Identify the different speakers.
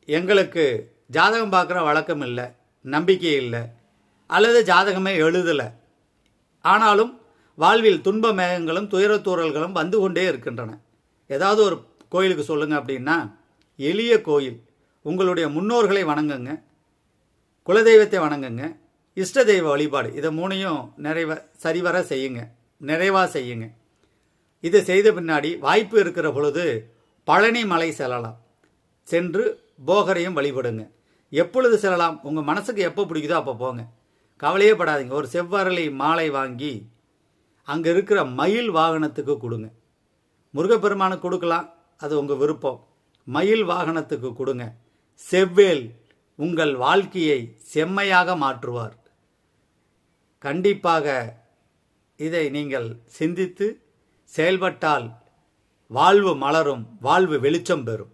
Speaker 1: எங்களுக்கு ஜாதகம் பார்க்குற வழக்கம் இல்லை, நம்பிக்கை இல்லை, அல்லது ஜாதகமே எழுதலை. ஆனாலும் வாழ்வில் துன்ப மேகங்களும் துயரத்தூரல்களும் வந்து கொண்டே இருக்கின்றன. ஏதாவது ஒரு கோயிலுக்கு சொல்லுங்கள் அப்படின்னா, எளிய கோயில், உங்களுடைய முன்னோர்களை வணங்குங்க, குலதெய்வத்தை வணங்குங்க, இஷ்ட தெய்வ வழிபாடு, இதை மூணையும் சரிவர செய்யுங்க, நிறைவாக செய்யுங்க. இதை செய்த பின்னாடி வாய்ப்பு இருக்கிற பொழுது பழனி மலை செல்லலாம். சென்று போகரையும் வழிபடுங்க. எப்பொழுது செல்லலாம்? உங்கள் மனசுக்கு எப்போ பிடிக்குதோ அப்போ போங்க, கவலையே படாதீங்க. ஒரு செவ்வரளி மாலை வாங்கி அங்கே இருக்கிற மயில் வாகனத்துக்கு கொடுங்க. முருகப்பெருமானுக்கு கொடுக்கலாம், அது உங்கள் விருப்பம். மயில் வாகனத்துக்கு கொடுங்க. செவ்வேல் உங்கள் வாழ்க்கையை செம்மையாக மாற்றுவார். கண்டிப்பாக இதை நீங்கள் சிந்தித்து செயல்பட்டால் வாழ்வு மலரும், வாழ்வு வெளிச்சம் பெறும்.